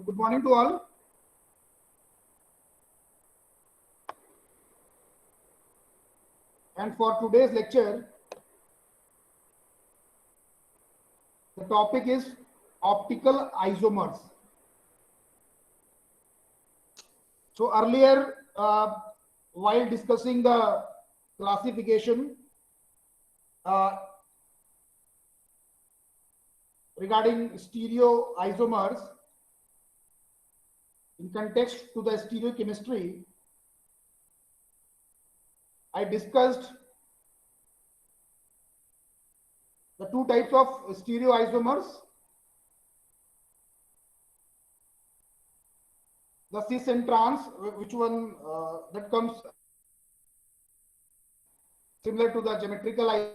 good morning to all. And for today's lecture, the topic is optical isomers. So earlier, while discussing the classification regarding stereoisomers in context to the stereochemistry, I discussed the two types of stereoisomers, the cis and trans, which one that comes similar to the geometrical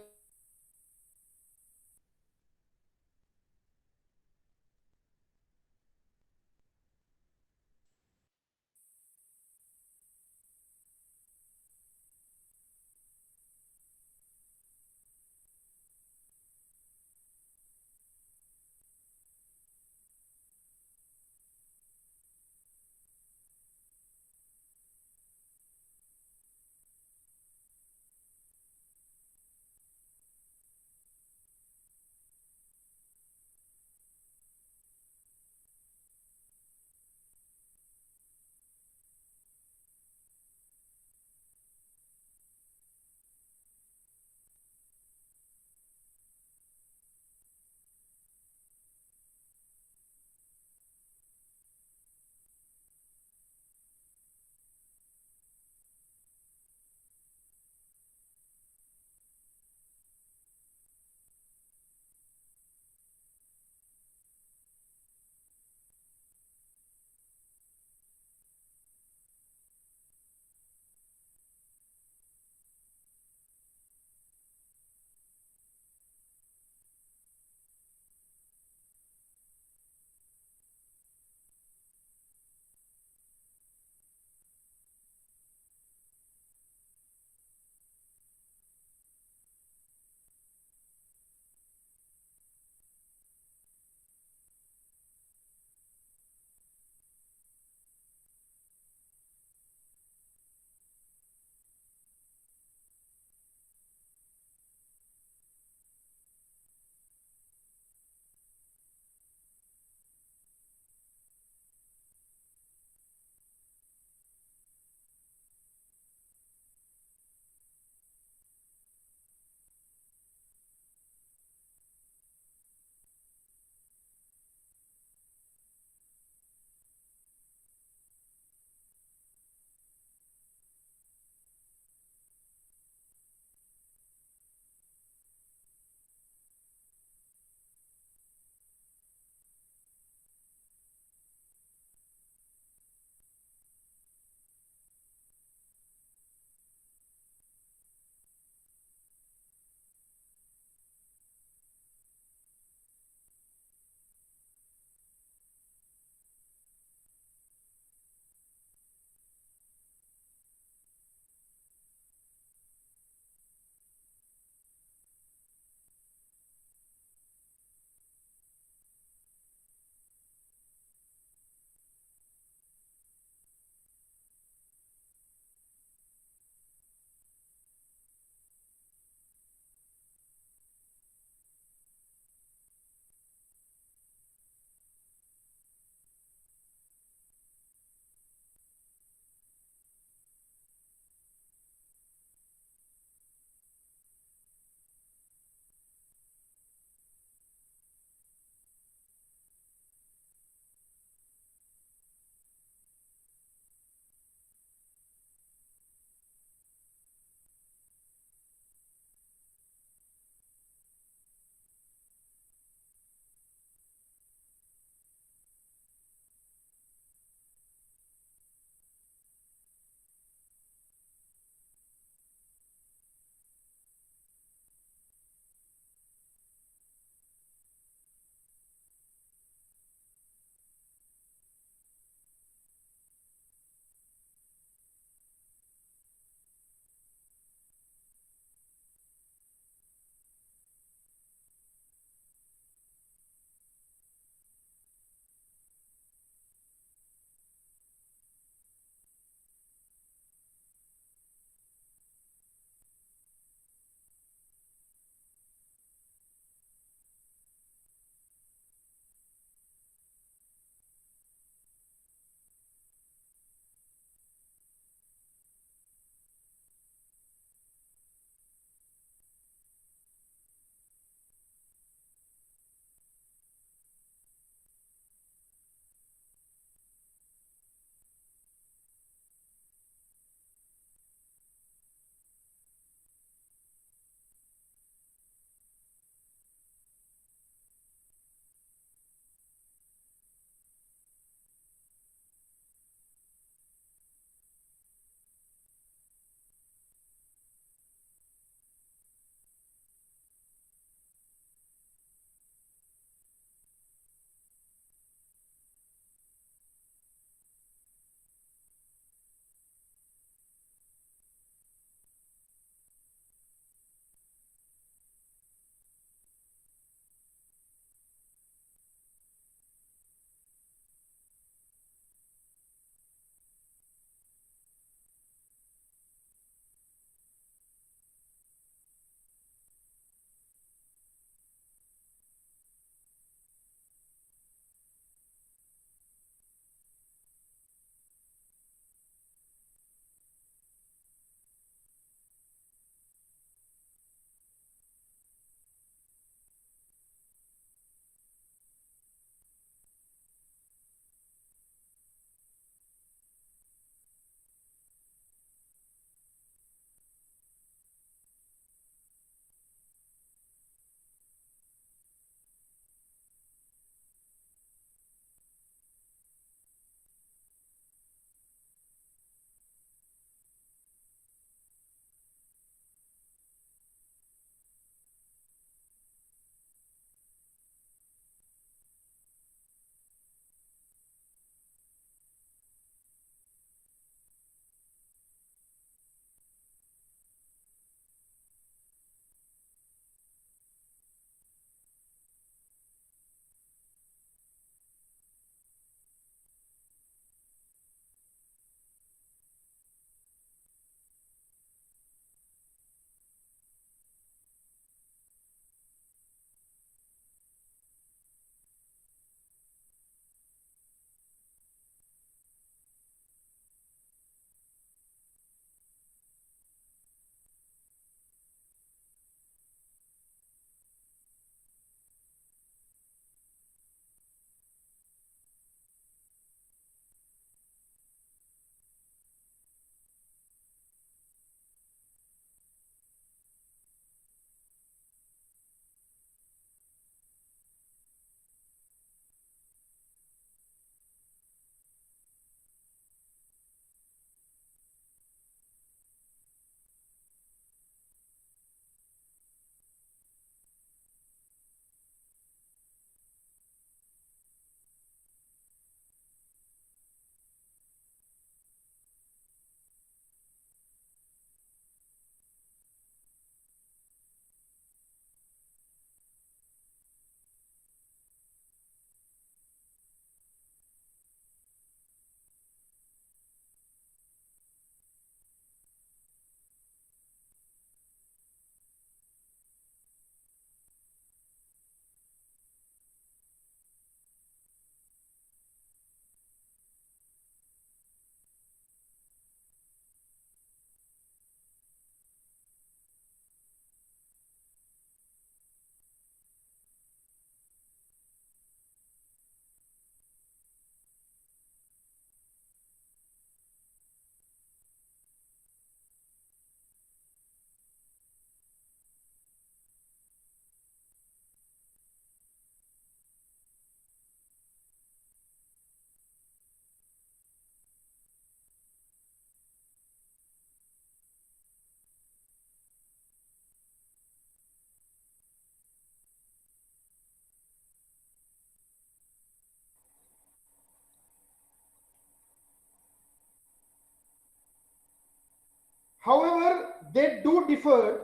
However, they do differ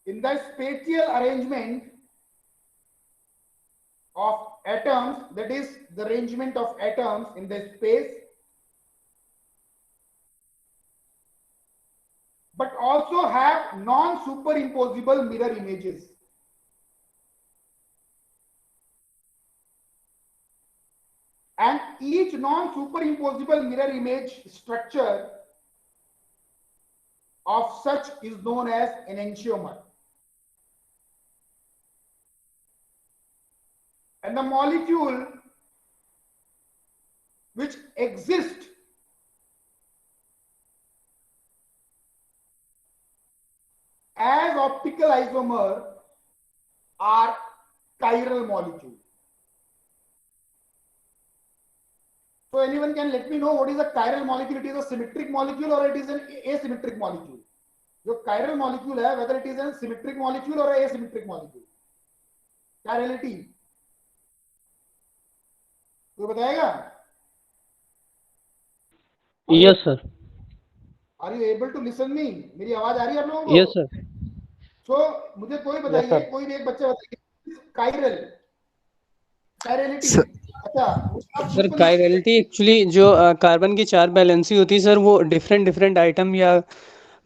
in the spatial arrangement of atoms, that is the arrangement of atoms in the space, but also have non-superimposable mirror images. And each non-superimposable mirror image structure of such is known as enantiomer. And the molecule which exists as optical isomer are chiral molecules. So anyone can let me know what is a chiral molecule? It is a symmetric molecule or it is an asymmetric molecule? जो chiral molecule है, whether it is a symmetric molecule or a asymmetric molecule, chirality कोई बताएगा? Yes, sir. Are you able to listen me? मेरी आवाज आ रही है आप लोगों को? Yes, sir. So मुझे कोई बताइए, कोई भी एक बच्चा बताइए chiral chirality. अच्छा सर कायरलिटी एक्चुअली जो कार्बन की 4 वैलेंसी होती है सर, वो डिफरेंट आइटम या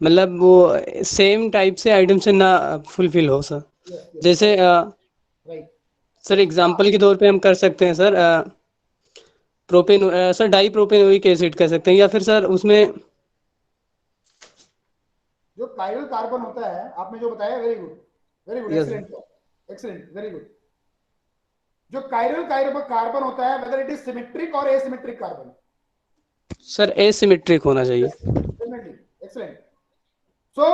मतलब वो सेम टाइप से आइटम से ना फुलफिल हो सर. जैसे राइट सर एग्जांपल के तौर पे हम कर सकते हैं sir, propane sir di propanoic acid कह सकते हैं, या फिर सर उसमें जो कायरल कार्बन होता है आपने जो बताया, very good Yes. Excellent very good. जो कायरल कार्बन होता है, whether it is symmetric or asymmetric carbon, sir asymmetric होना चाहिए. definitely excellent. So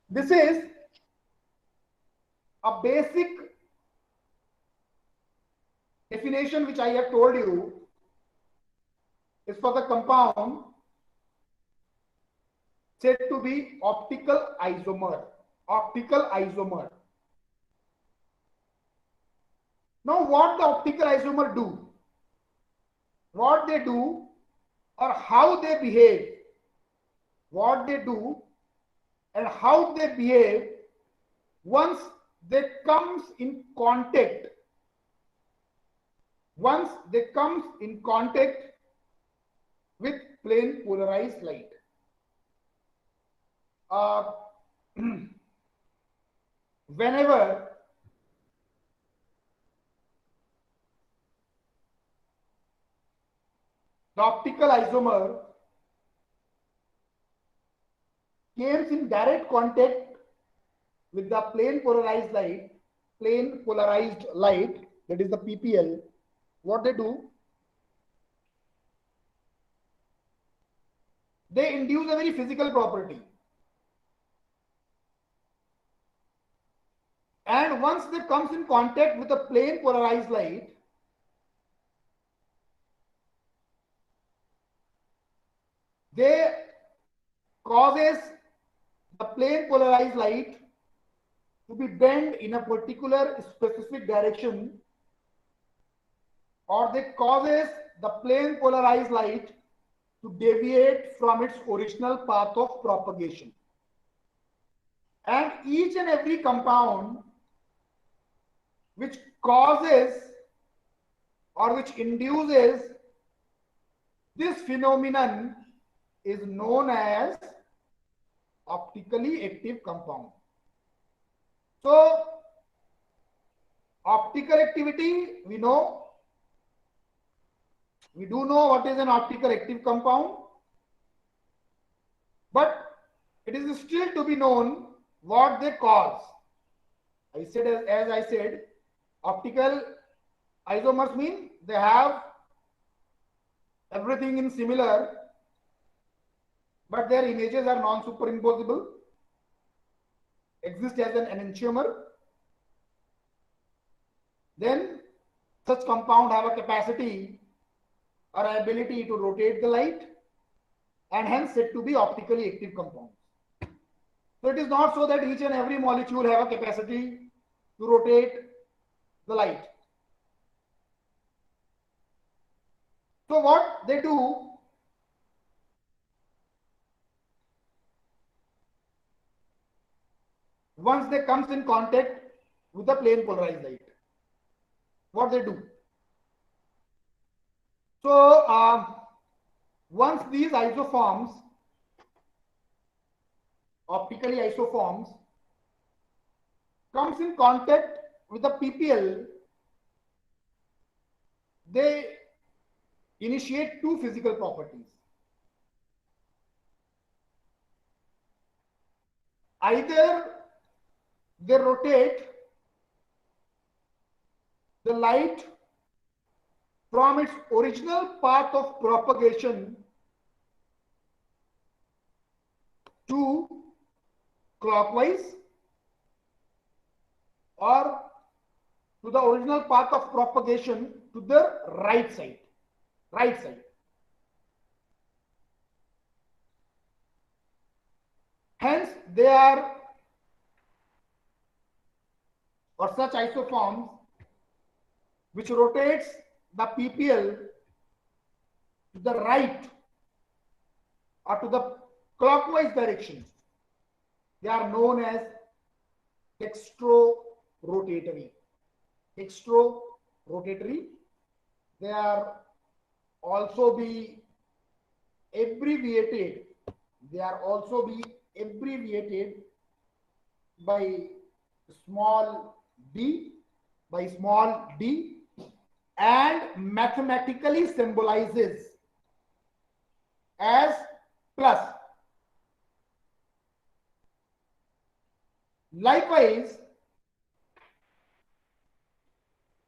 this is a basic definition which I have told you is for the compound said to be optical isomer. Now what the optical isomer do, what they do, or how they behave, what they do and how they behave once they comes in contact with plane polarized light. Whenever the optical isomer comes in direct contact with the plane polarized light, that is the PPL, what they do, they induce a very physical property. And once they comes in contact with the plane polarized light, they causes the plane polarized light to be bent in a particular specific direction, or they causes the plane polarized light to deviate from its original path of propagation. And each and every compound which causes or which induces this phenomenon is known as optically active compound. So optical activity, we do know what is an optical active compound, but it is still to be known what they cause. As I said, optical isomers mean they have everything in similar, but their images are non-superimposable, exist as an enantiomer. Then such compound have a capacity or ability to rotate the light, and hence said to be optically active compounds. So it is not so that each and every molecule have a capacity to rotate the light. So what they do, once they comes in contact with the plane polarized light, what they do? So once these isoforms, optically isoforms, comes in contact with the PPL, they initiate two physical properties. Either they rotate the light from its original path of propagation to clockwise, or to the original path of propagation to the right side. Hence, they are, or such isoforms which rotates the PPL to the right or to the clockwise direction, they are known as dextro-rotatory. They are also be abbreviated. By small d, and mathematically symbolizes as plus. Likewise,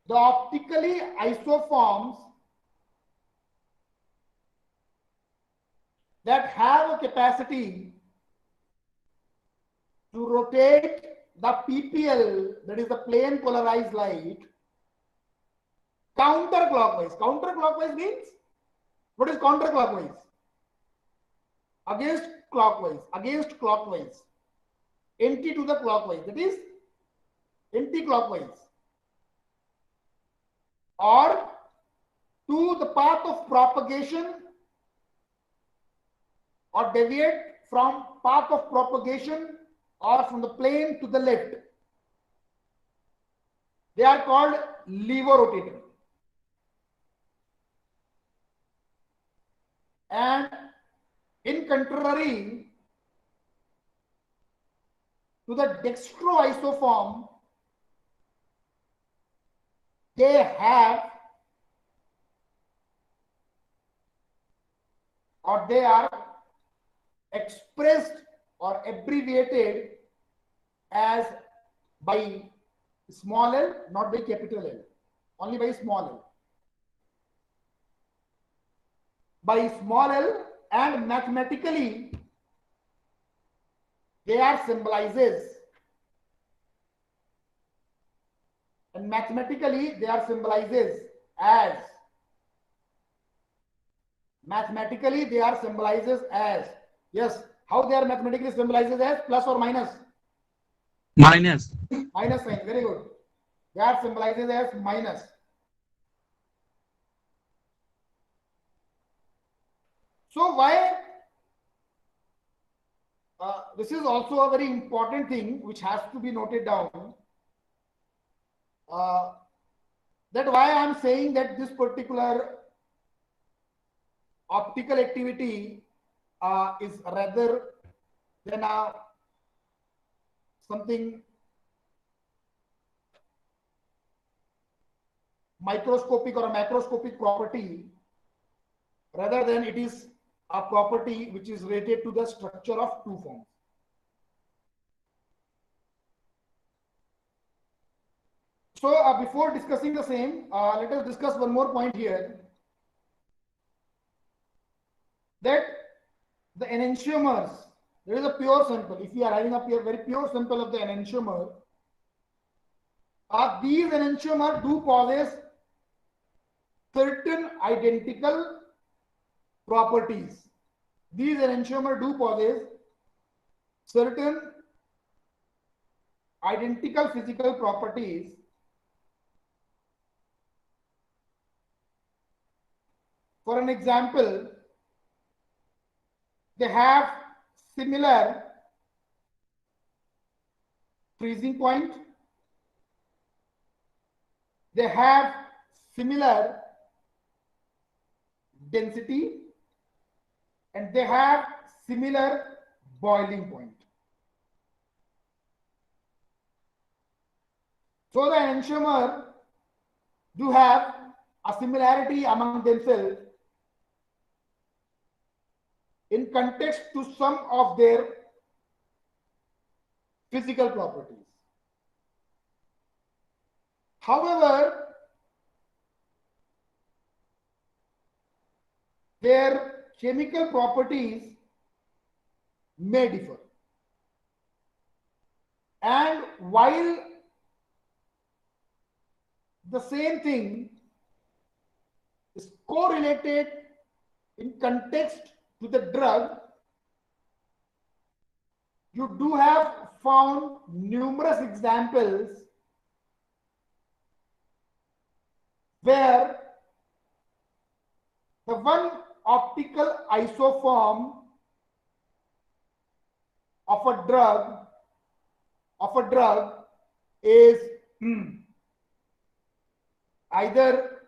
the optically isoforms that have a capacity to rotate the PPL, that is the plane polarized light, counterclockwise. Counterclockwise means, what is counterclockwise? Against clockwise. Anti to the clockwise, that is anti-clockwise, or to the path of propagation, or deviate from path of propagation, or from the plane to the left. They are called levorotatory. And in contrary to the dextro isoform, they have, or they are expressed or abbreviated as by small l, not by capital L, only by small l. By small l, and mathematically they are symbolizes, as, yes, how they are mathematically symbolizes as, plus or minus? Minus. Minus sign, very good. They are symbolizes as minus. So why, this is also a very important thing which has to be noted down, that why I am saying that this particular optical activity is rather than something microscopic or a macroscopic property, rather than it is a property which is related to the structure of two forms. So before discussing the same, let us discuss one more point here, that the enantiomers, there is a pure sample. If you are having a very pure sample of the enantiomer, these enantiomers do possess certain identical properties. These enantiomers do possess certain identical physical properties For an example, they have similar freezing point, they have similar density, and they have similar boiling point. So the enantiomer do have a similarity among themselves in context to some of their physical properties. However, their chemical properties may differ. And while the same thing is correlated in context to the drug, you do have found numerous examples where the one optical isoform of a drug is either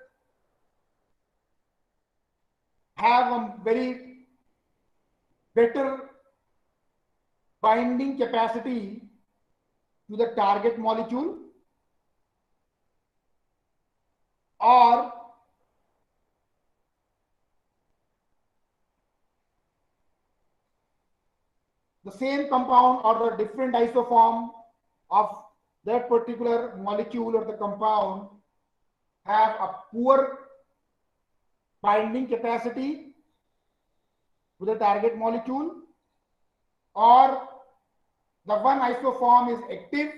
have a very better binding capacity to the target molecule, or the same compound or the different isoform of that particular molecule or the compound have a poor binding capacity to the target molecule, or the one isoform is active,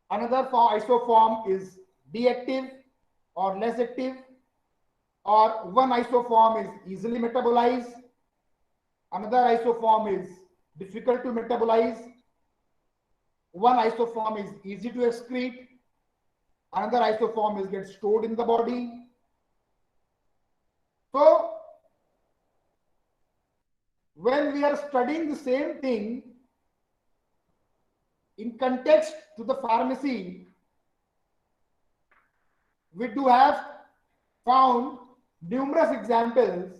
another isoform is deactive or less active, or one isoform is easily metabolized, another isoform is difficult to metabolize, one isoform is easy to excrete, another isoform is gets stored in the body. So when we are studying the same thing in context to the pharmacy, we do have found numerous examples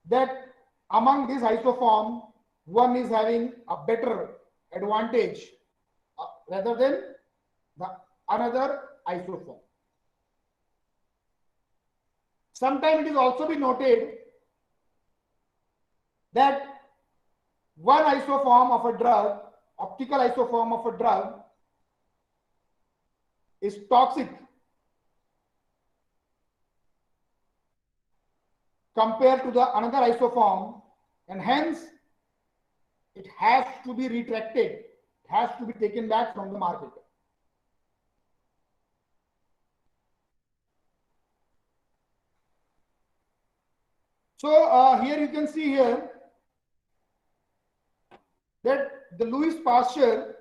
that among these isoforms, one is having a better advantage rather than the another isoform. Sometimes it is also be noted that one isoform of a drug, optical isoform of a drug, is toxic compared to the another isoform, and hence it has to be retracted, it has to be taken back from the market. So here you can see here that the Louis Pasteur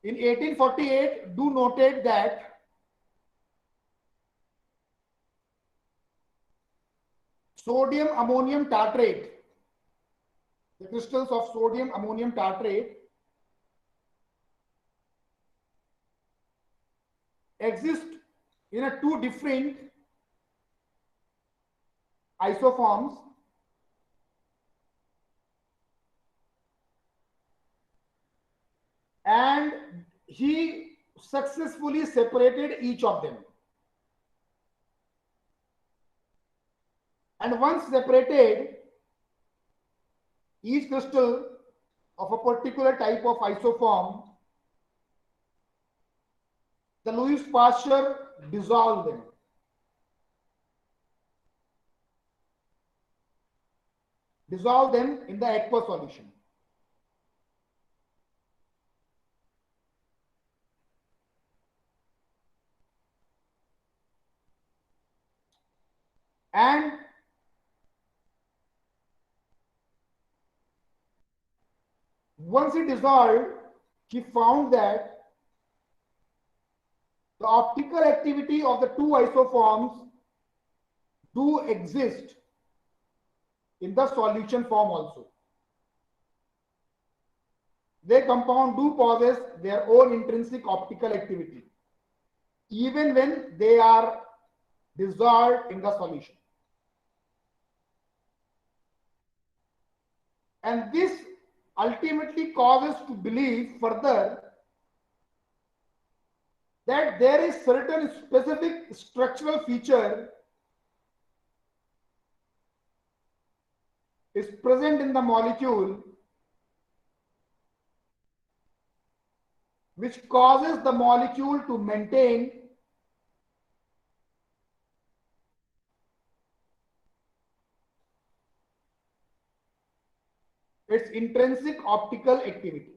in 1848 do noted that sodium ammonium tartrate, the crystals of sodium ammonium tartrate, exist in a two different isoforms, and he successfully separated each of them. And once separated, each crystal of a particular type of isoform, the Louis Pasteur dissolved them. Dissolve them in the aqueous solution. And once he dissolved, he found that the optical activity of the two isoforms do exist in the solution form also. They compound do possess their own intrinsic optical activity, even when they are dissolved in the solution. And this ultimately causes to believe further that there is certain specific structural feature is present in the molecule which causes the molecule to maintain its intrinsic optical activity.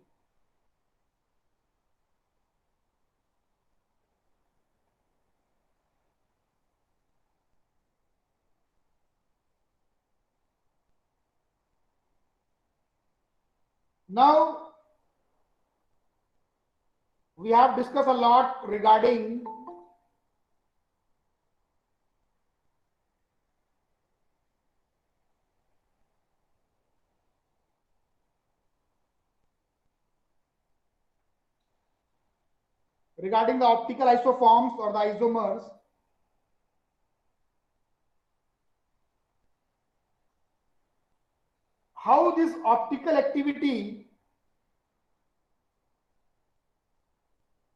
Now, we have discussed a lot regarding the optical isoforms or the isomers. How this optical activity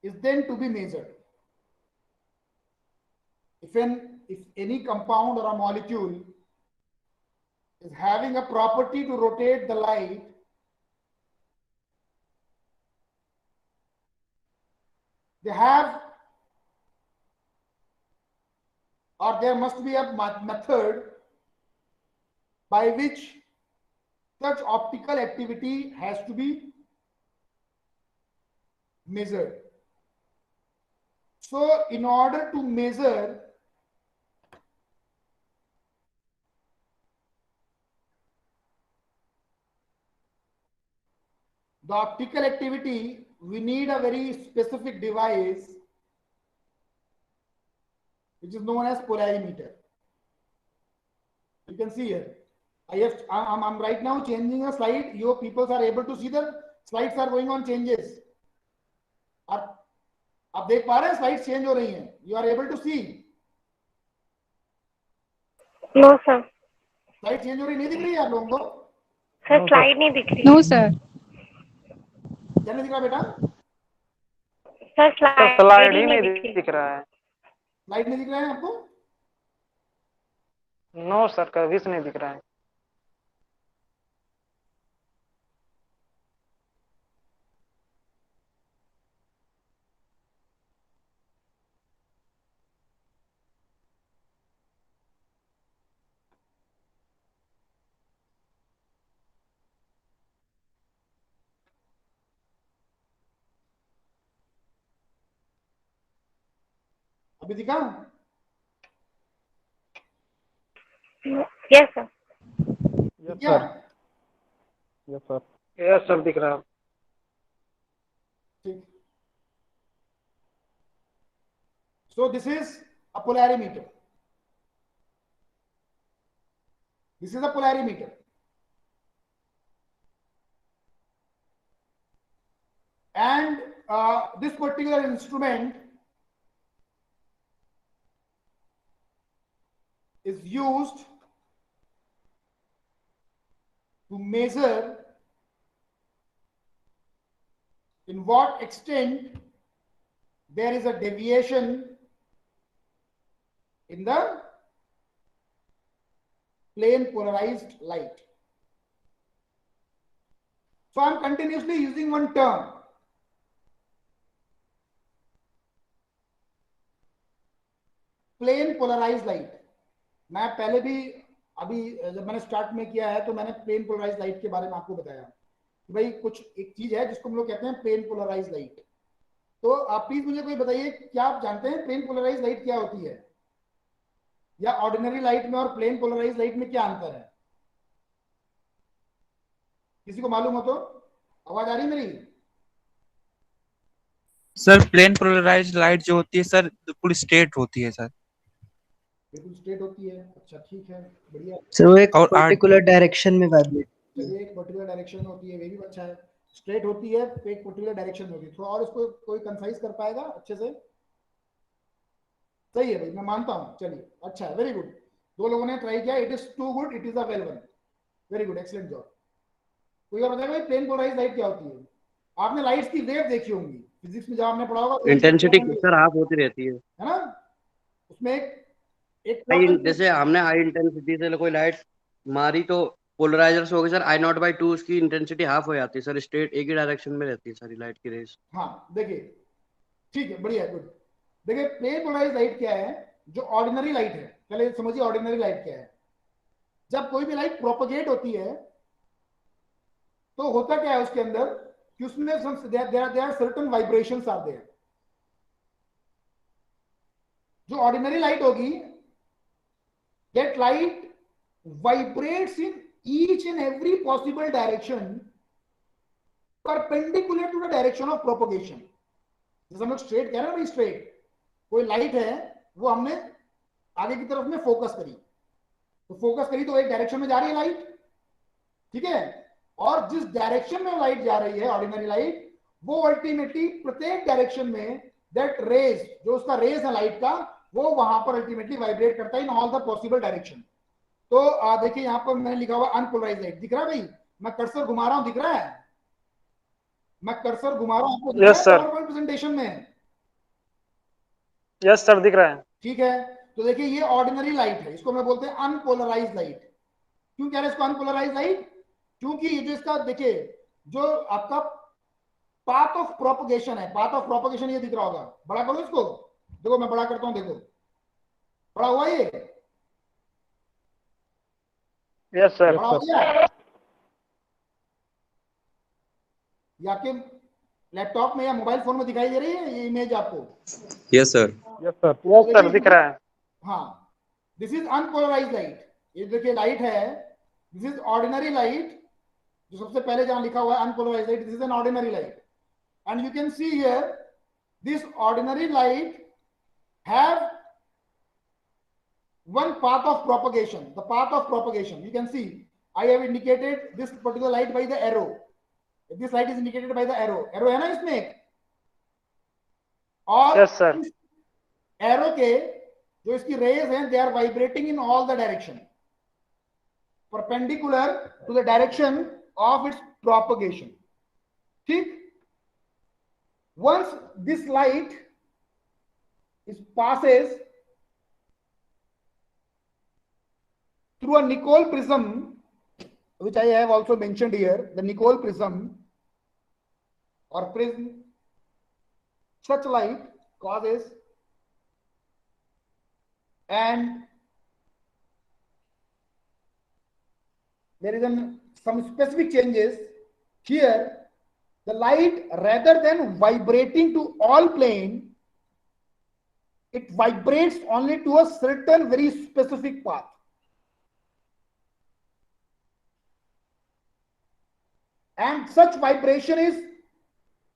is then to be measured. If any compound or a molecule is having a property to rotate the light, they have, or there must be a method by which such optical activity has to be measured. So in order to measure the optical activity, we need a very specific device which is known as polarimeter. You can see here. I'm right now changing a slide. You people are able to see the slides are going on changes. आप देख पा रहे हैं slides change हो रही हैं. You are able to see. No sir. Slide change हो रही नहीं दिख रही है आप लोगों को? सर स्लाइड नहीं दिख रही. No sir. क्या नहीं दिख रहा बेटा? सर स्लाइड ही नहीं दिख रहा है. स्लाइड नहीं दिख रहा है आपको? नो सर, कभी से नहीं दिख रहा है. अभी दिखा? Yes sir. क्या? यस सर दिख रहा है. ठीक. So this is a polarimeter. This is a polarimeter. And this particular instrument is used to measure in what extent there is a deviation in the plane polarized light. So I am continuously using one term. Plane polarise light. मैं पहले भी अभी जब मैंने start में किया है तो मैंने प्लेन पोलराइज लाइट के बारे में आपको बताया कि भाई कुछ एक चीज है जिसको हम लोग कहते हैं प्लेन पोलराइज लाइट. तो आप प्लीज मुझे कोई बताइए, क्या आप जानते हैं प्लेन पोलराइज लाइट क्या होती है, या ऑर्डिनरी लाइट में और प्लेन पोलराइज लाइट में क्या अंतर है? किसी को मालूम हो तो? आवाज आ रही मेरी? सर प्लेन पोलराइज लाइट जो होती है सर बिल्कुल स्ट्रेट होती है सर। बिल्कुल स्ट्रेट होती है, अच्छा ठीक है, बढ़िया। सर वो एक और पर्टिकुलर डायरेक्शन में वाइब्रेट। चलिए एक पर्टिकुलर डायरेक्शन में होती है, वे भी अच्छा है। स्ट्रेट होती है, एक पर्टिकुलर डायरेक्शन में होती है। थोड़ा और इसको कोई कंसाइज कर पाएगा अच्छे से? सही है भाई, मैं मानता हूँ, चलिए अच्छा है, वेरी गुड। दो लोगों ने ट्राई किया, it is too good, it is a well one, very good, excellent job. कोई और बताएगा भाई प्लेन पोलराइज लाइट क्या होती है? आपने लाइट्स की वेव देखी होंगी फिजिक्स में, जब आपने पढ़ा होगा इंटेंसिटी सर हाफ होती रहती है। है ना? उसमें एक हाई portion- जैसे हमने हाई इंटेंसिटी से कोई लाइट मारी तो पोलराइजर से होगी sir I not by two, उसकी इंटेंसिटी हाफ हो जाती है सर, स्ट्रेट एक ही डायरेक्शन में रहती है सारी लाइट की रेस। हाँ देखिए, ठीक है, बढ़िया, गुड। देखिए प्लेन पोलराइज लाइट क्या है? जो ऑर्डिनरी लाइट है, पहले समझिए ऑर्डिनरी लाइट क्या है। जब कोई भी लाइट प्रोपोगेट होती है तो होता क्या है उसके अंदर कि उसमें there are certain vibrations are there. जो ऑर्डिनरी लाइट होगी, that light vibrates in each and every possible direction perpendicular to the direction of propagation. जैसे हम लोग स्ट्रेट कह रहे हैं ना, स्ट्रेट कोई लाइट है, वो हमने आगे की तरफ में फोकस करी, तो फोकस करी तो एक डायरेक्शन में जा रही है लाइट, ठीक है। और जिस डायरेक्शन में लाइट जा रही है ऑर्डिनरी लाइट, वो अल्टीमेटली प्रत्येक डायरेक्शन में दैट रेज, जो उसका रेज है लाइट का, वो वहां पर अल्टीमेटली वाइब्रेट करता है इन ऑल द पॉसिबल डायरेक्शन। तो देखिए यहां पर मैंने लिखा हुआ अनपोलराइज लाइट, दिख रहा है भाई? मैं कर्सर घुमा रहा हूं, दिख रहा है? मैं कर्सर घुमा रहा हूं, आपको दिख रहा यस है सर, पावर पॉइंट प्रेजेंटेशन में? यस सर दिख रहा है। ठीक है, तो देखिए ये ऑर्डिनरी लाइट है, इसको मैं बोलते हैं अनपोलराइज लाइट। क्यों कह रहे हैं इसको अनपोलराइज लाइट? क्योंकि ये जो इसका देखिए, जो आपका पाथ ऑफ प्रोपगेशन है, पाथ ऑफ प्रोपगेशन ये दिख रहा होगा, बड़ा करो इसको, देखो मैं बड़ा करता हूं, देखो बड़ा हुआ ये, यस सर। बड़ा हो गया? या आपके लैपटॉप में या मोबाइल फोन में दिखाई दे रही है ये इमेज आपको? Yes sir. Yes sir, yes sir दिख रहा है। हाँ, दिस इज अनपोलराइज लाइट। ये देखिए लाइट है, दिस इज ऑर्डिनरी लाइट, जो सबसे पहले जहां लिखा हुआ है unpolarise light, this is an ordinary light. And you can see here this ordinary light have one path of propagation. The path of propagation, you can see I have indicated this particular light by the arrow. This light is indicated by the arrow है ना इसमें? और yes sir, arrow के जो इसकी rays हैं, they are vibrating in all the direction perpendicular to the direction of its propagation, ठीक। Once this light is passes through a Nicol prism, which I have also mentioned here, the Nicol prism or prism, such light causes and there is some specific changes here. The light, rather than vibrating to all plane, it vibrates only to a certain very specific path. And such vibration is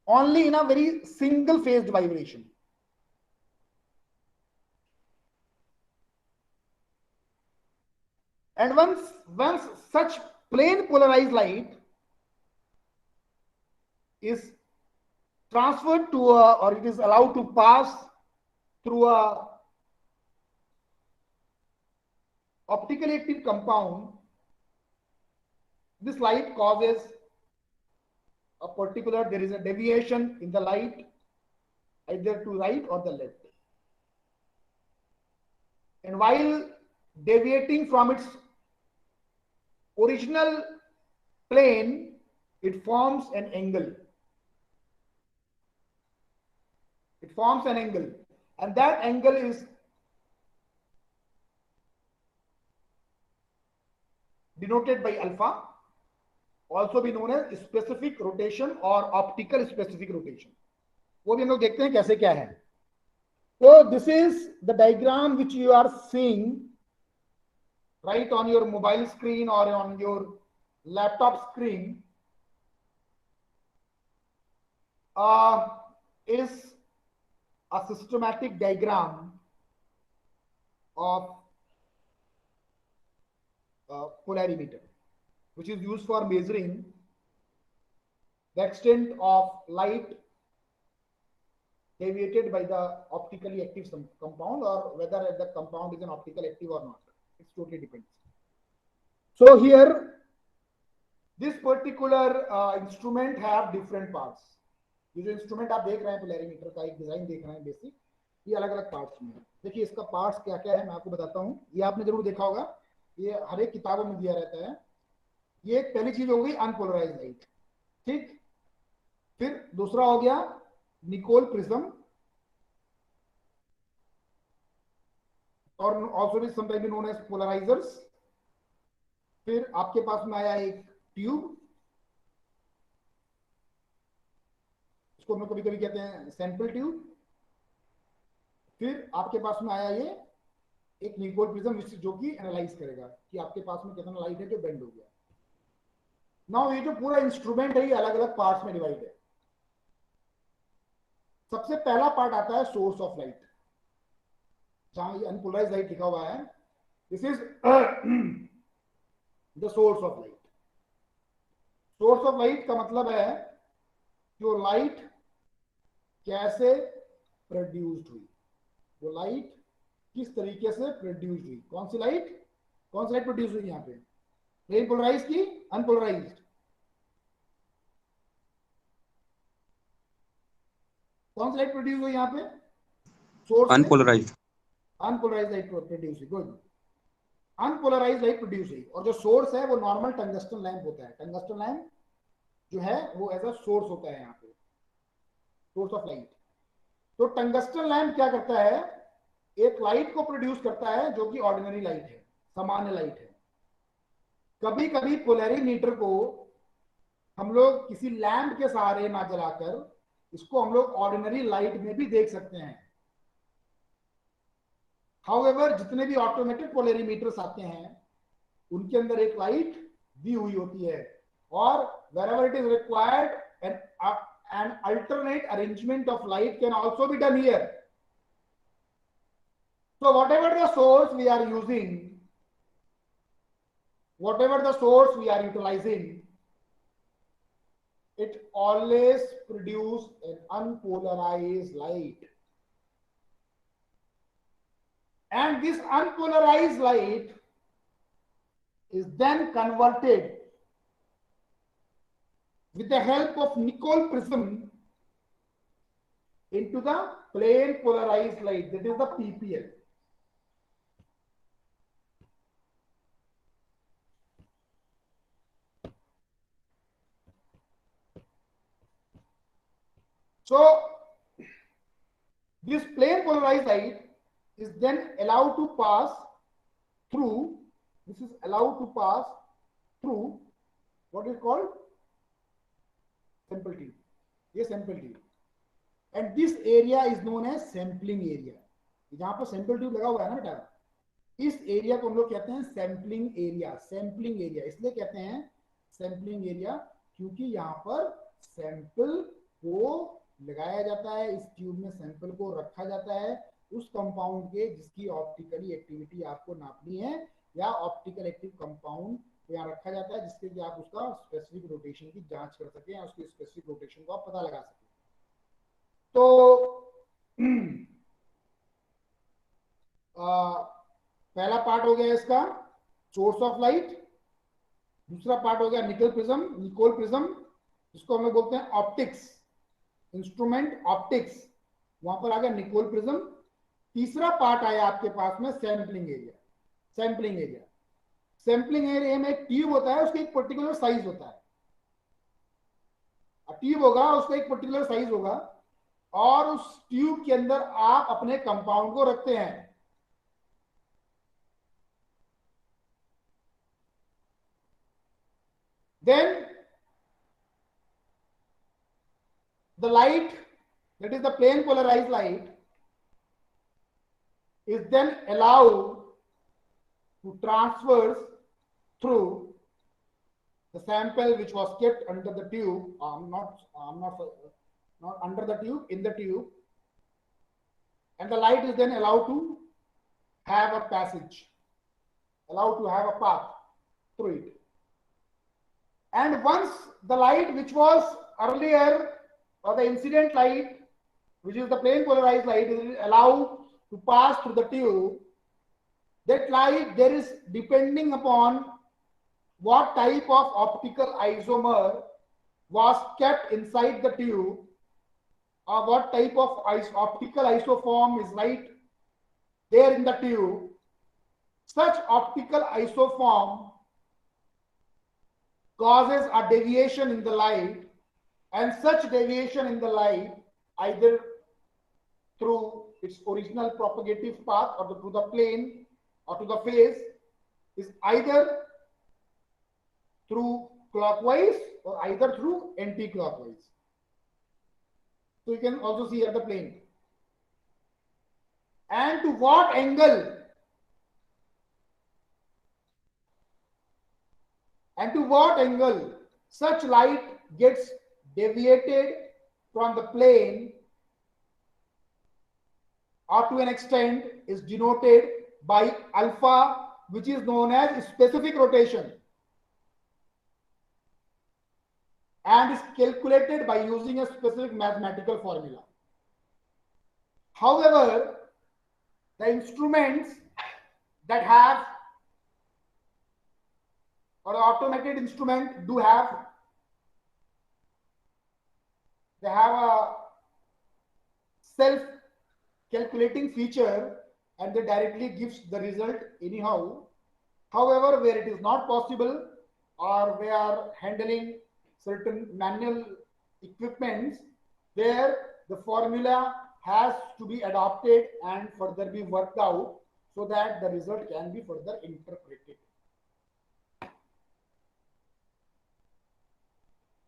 only in a very single phased vibration. And once such plane polarized light is transferred to or it is allowed to pass through a optically active compound, this light causes a particular, there is a deviation in the light either to right or the left, and while deviating from its original plane, it forms an angle. It forms an angle, and that angle is denoted by alpha, also be known as specific rotation or optical specific rotation. वो भी हम लोग देखते हैं कैसे क्या है। So this is the diagram which you are seeing right on your mobile screen or on your laptop screen. Is a systematic diagram of polarimeter, which is used for measuring the extent of light deviated by the optically active compound, or whether the compound is an optical active or not. It totally depends. So here, this particular instrument have different parts. ये जो instrument आप देख रहे हैं polarimeter का एक design देख रहे हैं बेसिक, ये अलग अलग पार्ट्स में है. देखिए इसका पार्ट्स क्या क्या है मैं आपको बताता हूँ. ये आपने जरूर देखा होगा, ये हर एक किताबों में दिया रहता है. ये एक पहली चीज हो गई अनपोलराइज्ड लाइट, ठीक. फिर दूसरा हो गया निकोल प्रिज्म, और ऑल्सो भी समटाइम नोन एज पोलराइजर्स. फिर आपके पास में आया एक ट्यूब, इसको हम कभी कभी कहते हैं सैंपल ट्यूब. फिर आपके पास में आया ये एक निकोल प्रिज्म, जो कि एनालाइज करेगा कि आपके पास में कितना लाइट है जो बेंड हो गया. नाउ ये जो पूरा इंस्ट्रूमेंट है ये अलग अलग पार्ट्स में डिवाइड है. सबसे पहला पार्ट आता है सोर्स ऑफ लाइट, जहां ये अनपोलराइज्ड लाइट लिखा हुआ है. This is the source of light. Source of light का मतलब है जो लाइट कैसे प्रोड्यूस्ड हुई, वो लाइट किस तरीके से प्रोड्यूस हुई. कौन सी लाइट प्रोड्यूस हुई यहाँ पे, प्लेन पोलराइज्ड की अनपोलराइज्ड. कौन सी लाइट प्रोड्यूस हुई यहाँ पे, source unpolarised. Unpolarised light produce हुई. गुड, अनपोलराइज्ड लाइट प्रोड्यूस हुई. और जो सोर्स है वो नॉर्मल टंगस्टन लैंप होता है. टंगस्टन लैंप जो है वो एज अ सोर्स होता है यहाँ पे, सोर्स ऑफ लाइट. तो टंगस्टन लैंप क्या करता है, एक लाइट को प्रोड्यूस करता है जो कि ऑर्डिनरी लाइट है, सामान्य लाइट है. कभी कभी पोलैरिमीटर को हम लोग किसी लैंप के सहारे ना जलाकर इसको हम लोग ऑर्डिनरी लाइट में भी देख सकते हैं. हाउएवर जितने भी ऑटोमेटिक पोलैरिमीटर्स आते हैं उनके अंदर एक लाइट दी हुई होती है, और wherever it is required an alternate arrangement of light can also be done here. So whatever the source we are using, whatever the source we are utilizing, it always produce an unpolarized light. And this unpolarized light is then converted with the help of Nicoll prism into the plane polarized light, that is the PPL. So this plane polarized light is then allowed to pass through, this is allowed to pass through what is called sample tube. ये sample tube, and this area is known as sampling area. जहां पर sample tube लगा हुआ है ना बेटा, इस area को हम लोग कहते हैं सैम्पलिंग एरिया. सैम्पलिंग एरिया इसलिए कहते हैं सैम्पलिंग एरिया क्योंकि यहाँ पर सैंपल को लगाया जाता है, इस ट्यूब में सैंपल को रखा जाता है उस कंपाउंड के जिसकी ऑप्टिकली एक्टिविटी आपको नापनी है, या ऑप्टिकल एक्टिव कंपाउंड को यहाँ रखा जाता है जिससे कि आप उसका स्पेसिफिक रोटेशन की जांच कर सकें या उसकी स्पेसिफिक रोटेशन को आप पता लगा सकें. तो पहला पार्ट हो गया इसका सोर्स ऑफ लाइट. दूसरा पार्ट हो गया निकोल प्रिज्म, जिसको हम लोग बोलते हैं ऑप्टिक्स, इंस्ट्रूमेंट ऑप्टिक्स, वहां पर आ गया निकोल प्रिज्म. तीसरा पार्ट आया आपके पास में sampling area. Sampling area, sampling area में एक ट्यूब होता है, उसका एक पर्टिकुलर साइज होता है. ट्यूब होगा, उसका एक पर्टिकुलर साइज होगा, और उस ट्यूब के अंदर आप अपने कंपाउंड को रखते हैं. Then the light, that is the plane polarized light, is then allowed to transverse through the sample which was kept under the tube, not under the tube, in the tube, and the light is then allowed to have a passage, allowed to have a path through it. And once the light which was earlier, or the incident light, which is the plane polarized light, is allowed to pass through the tube, that light, there is, depending upon what type of optical isomer was kept inside the tube, or what type of optical isoform is right there in the tube, such optical isoform causes a deviation in the light, and such deviation in the light, either through its original propagative path or to the plane or to the phase, is either through clockwise or either through anti-clockwise. So you can also see at the plane. And to what angle? And to what angle such light gets deviated from the plane, or to an extent, is denoted by alpha, which is known as specific rotation, and is calculated by using a specific mathematical formula. However, the instruments that have, or the automated instrument do have, they have a self-calculating feature, and they directly gives the result anyhow. However, where it is not possible, or we are handling certain manual equipments, where the formula has to be adopted and further be worked out, so that the result can be further interpreted.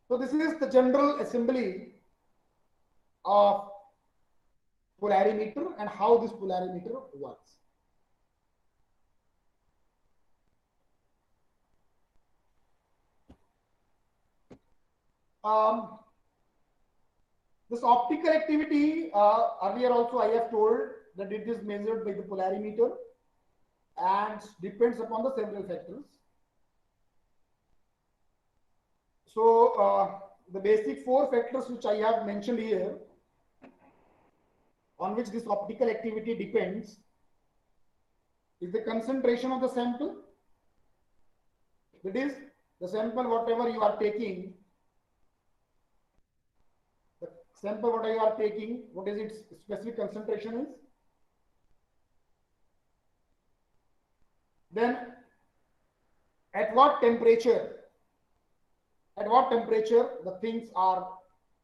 So this is the general assembly of polarimeter and how this polarimeter works. This optical activity, earlier also I have told that it is measured by the polarimeter and depends upon the several factors. So the basic 4 factors which I have mentioned here, on which this optical activity depends, is the concentration of the sample. That is, the sample whatever you are taking, what is its specific concentration is. Then at what temperature the things are,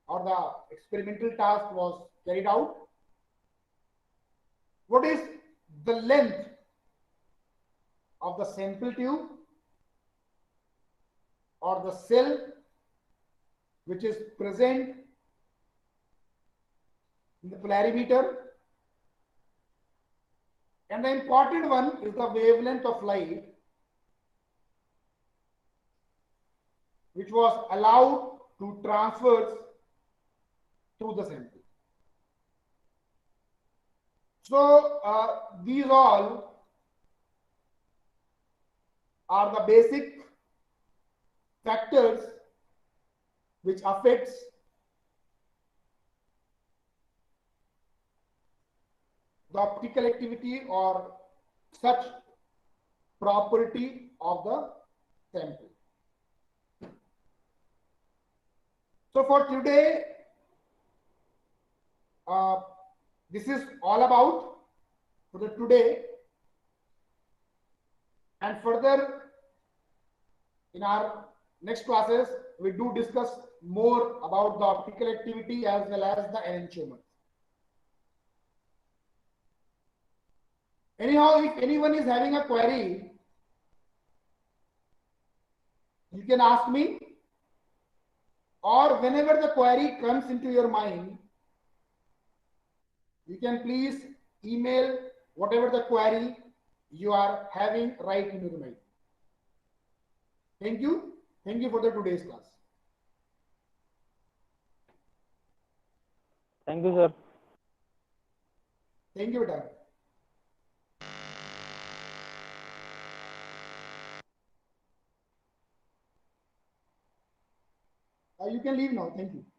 or the experimental task was carried out. What is the length of the sample tube or the cell which is present in the polarimeter? And the important one is the wavelength of light which was allowed to transverse through the sample. So these all are the basic factors which affects the optical activity or such property of the sample. So for today, this is all about for the today, and further in our next classes we do discuss more about the optical activity as well as the enantiomers. Anyhow, if anyone is having a query, you can ask me, or whenever the query comes into your mind, you can please email whatever the query you are having right in your mind. Thank you. Thank you for the today's class. Thank you, sir. Thank you बेटा। You can leave now. Thank you.